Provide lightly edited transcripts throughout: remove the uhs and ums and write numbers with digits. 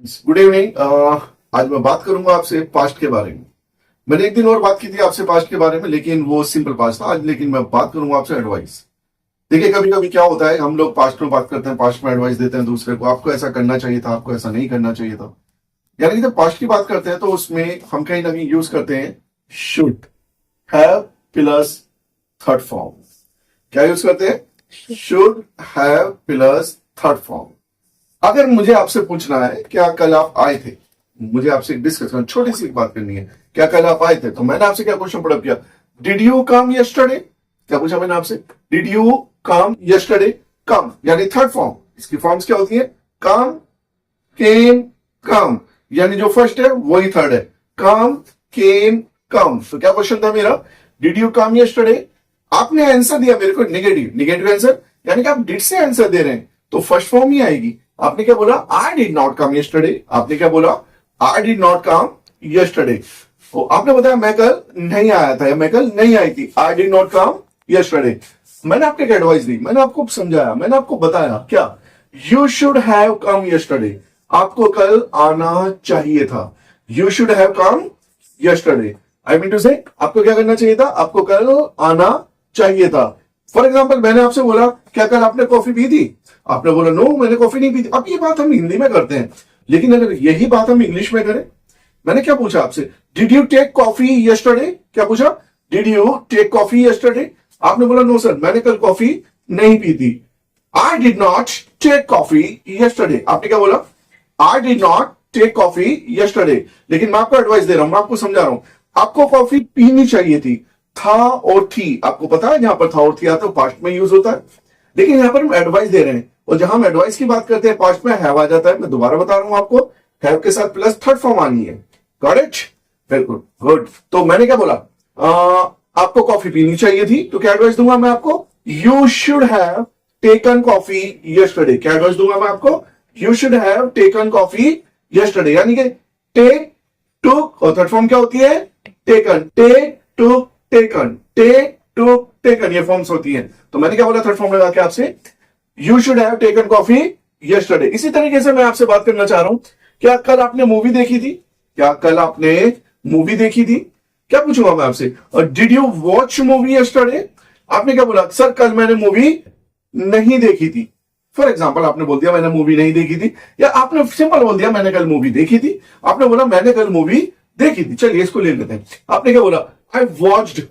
Good evening. आज मैं बात करूंगा आपसे पास्ट के बारे में। मैंने एक दिन और बात की थी आपसे पास्ट के बारे में, लेकिन वो सिंपल पास्ट था आज। लेकिन मैं बात करूंगा आपसे एडवाइस। देखिए, कभी कभी क्या होता है, हम लोग पास्ट में बात करते हैं, पास्ट में एडवाइस देते हैं दूसरे को, आपको ऐसा करना चाहिए था, आपको ऐसा नहीं करना चाहिए था। यानी कि जब पास्ट की बात करते हैं तो उसमें हम कहीं ना कहीं यूज करते हैं should have plus third form. क्या यूज करते हैं? Should have plus third form. अगर मुझे आपसे पूछना है क्या कल आप आए थे, मुझे आपसे डिस्कस करना, छोटी सी बात करनी है, क्या कल आप आए थे, तो मैंने आपसे क्या क्वेश्चन पुट अप किया? Did you come yesterday? क्या पूछा मैंने आपसे? Did you come yesterday? Come यानी थर्ड फॉर्म। इसकी फॉर्म्स क्या होती है? कम, केम, कम। यानी जो फर्स्ट है वही थर्ड है। कम, केम, कम। तो क्या क्वेश्चन था मेरा? Did you come yesterday? आपने आंसर दिया मेरे को नेगेटिव। नेगेटिव आंसर यानी कि आप डिड से आंसर दे रहे हैं तो फर्स्ट फॉर्म ही आएगी। आपने क्या बोला? I did not come yesterday. आपने क्या बोला? I did not come yesterday. तो आपने बताया मैं कल नहीं आया था या मैं कल नहीं आई थी। I did not come yesterday. मैंने आपको एडवाइस दी, मैंने आपको समझाया, मैंने आपको बताया क्या? You should have come yesterday. आपको कल आना चाहिए था। You should have come yesterday. I mean to say आपको क्या करना चाहिए था? आपको कल आना चाहिए था। फॉर एग्जाम्पल, मैंने आपसे बोला क्या कल आपने कॉफी पी थी? आपने बोला नो, मैंने कॉफी नहीं पी थी। अब ये बात हम हिंदी में करते हैं, लेकिन अगर यही बात हम इंग्लिश में करें, मैंने क्या पूछा आपसे? Did you take coffee yesterday? क्या पूछा? Did you take coffee yesterday? आपने बोला नो सर, मैंने कल कॉफी नहीं पी थी। I did not take coffee yesterday. आपने क्या बोला? I did not take coffee yesterday. लेकिन मैं आपको एडवाइस दे रहा हूं, मैं आपको समझा रहा हूं, आपको कॉफी पीनी चाहिए थी। था और थी, आपको पता है जहां पर था और थी आता है पास्ट में यूज होता है, लेकिन यहां पर हम एडवाइस दे रहे हैं और जहां हम एडवाइस की बात करते हैं पास्ट में हैव आ जाता है। मैं दोबारा बता रहा हूं आपको, हैव के साथ प्लस थर्ड फॉर्म आनी है। Got it? बिल्कुल गुड। तो मैंने क्या बोला? आपको कॉफी पीनी चाहिए थी, तो क्या एडवाइस दूंगा मैं आपको? You should have taken coffee yesterday. क्या एडवाइस दूंगा मैं आपको? You should have taken coffee yesterday. यानी कि टेक, टुक और थर्ड फॉर्म क्या होती है? टेकन। टेक, टुक, टेकन। टेक, टुक, टेकन, ये फॉर्म्स होती हैं। तो मैंने क्या बोला थर्ड फॉर्म लगा के आपसे? You should have taken coffee yesterday. इसी तरीके से मैं आपसे बात करना चाह रहा हूं, क्या कल आपने मूवी देखी थी? क्या कल आपने मूवी देखी थी? क्या पूछूंगा मैं आपसे? और did you watch movie yesterday? आपने क्या बोला? सर कल मैंने मूवी नहीं देखी थी। फॉर एग्जाम्पल, आपने बोल दिया मैंने मूवी नहीं देखी थी, या आपने सिंपल बोल दिया मैंने कल मूवी देखी थी। आपने बोला मैंने कल मूवी देखी थी। चलिए इसको ले लेते हैं। आपने क्या बोला? I watched.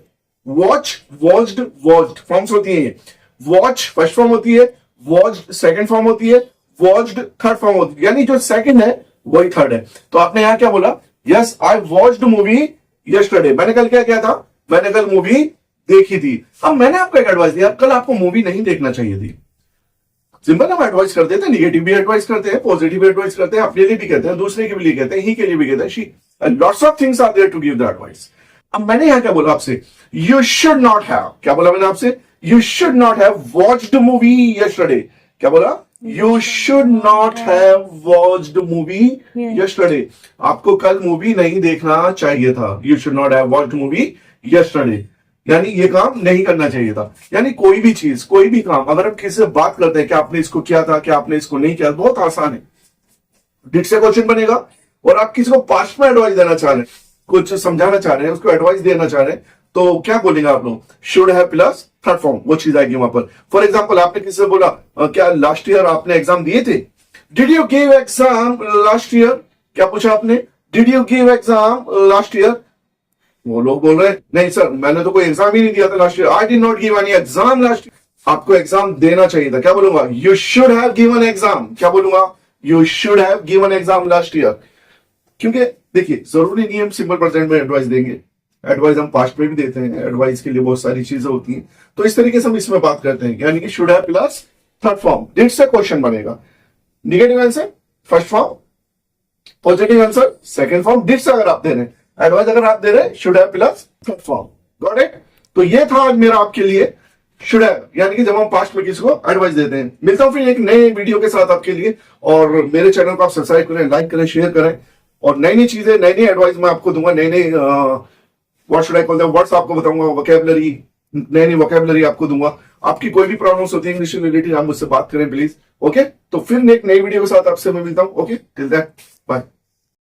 Watch, watched, watched forms होती है। ये वॉच फर्स्ट फॉर्म होती है, वॉच्ड सेकंड फॉर्म होती है, वॉच्ड थर्ड फॉर्म होती है। यानी जो सेकंड है वही थर्ड है। तो आपने यहां क्या बोला? Yes I watched movie yesterday. मैंने कल क्या किया था? मैंने कल मूवी देखी थी। अब मैंने आपको एक एडवाइस दिया, कल आपको मूवी नहीं देखना चाहिए थी। सिंपल हम एडवाइस करते हैं, निगेटिव भी एडवाइस करते हैं, पॉजिटिव भी एडवाइस करते हैं, अपने लिए भी कहते हैं, दूसरे के लिए कहते हैं, ही के लिए भी कहते हैं। She lots of things are there to give the advice. अब मैंने यहां क्या बोला आपसे? You should not have. क्या बोला मैंने आपसे? You should not have watched movie yesterday. क्या बोला? You should not have watched movie yesterday. आपको कल मूवी नहीं देखना चाहिए था। You should not have watched movie yesterday. यानी ये काम नहीं करना चाहिए था। यानी कोई भी चीज, कोई भी काम, अगर हम किसी से बात करते हैं कि आपने इसको किया था, कि आपने इसको नहीं किया, बहुत आसान है। डिड से क्वेश्चन बनेगा और आप किसी को पास्ट में एडवाइस देना चाह रहे हैं, कुछ समझाना चाह रहे हैं, उसको एडवाइस देना चाह रहे हैं, तो क्या बोलेंगे आप लोग? Should have plus third form, वो चीज आएगी वहां पर। फॉर एग्जाम्पल, आपने किसी से बोला क्या लास्ट ईयर आपने एग्जाम दिए थे? Did you give exam last year? क्या पूछा आपने? Did you give exam last year? वो लोग बोल रहे हैं नहीं सर, मैंने तो कोई एग्जाम ही नहीं दिया था last year. I did not give any exam last year. आपको एग्जाम देना चाहिए था। क्या बोलूंगा? You should have given exam. क्या बोलूंगा? You should have given exam last year. क्योंकि देखिए, जरूरी नहीं हम सिंपल प्रेजेंट में एडवाइस देंगे, एडवाइस हम पास्ट में भी देते हैं। एडवाइस के लिए बहुत सारी चीजें होती हैं, तो इस तरीके से हम इसमें बात करते हैं। यानी कि should have plus third form. Did से क्वेश्चन बनेगा। Negative answer first form, positive answer second form. Did से अगर आप दे रहे हैं, एडवाइस अगर आप दे रहे हैं, should have plus third form. Got it? तो ये था आज मेरा आपके लिए शुड हैव, यानी कि जब हम पास्ट में किसी को एडवाइस देते हैं। मिलता हूं फिर एक नए वीडियो के साथ आपके लिए, और मेरे चैनल को आप सब्सक्राइब करें, लाइक करें, शेयर करें, और नई नई चीजें, नई नई एडवाइस मैं आपको दूंगा। नई नई what should I call that, words आपको बताऊंगा, वोकैबुलरी, नई नई वोकैबुलरी आपको दूंगा। आपकी कोई भी प्रॉब्लम्स होती है इंग्लिश रिलेटेड, आप मुझसे बात करें प्लीज। ओके, तो फिर एक नई वीडियो के साथ आपसे मैं मिलता हूं। Okay, till that. बाय।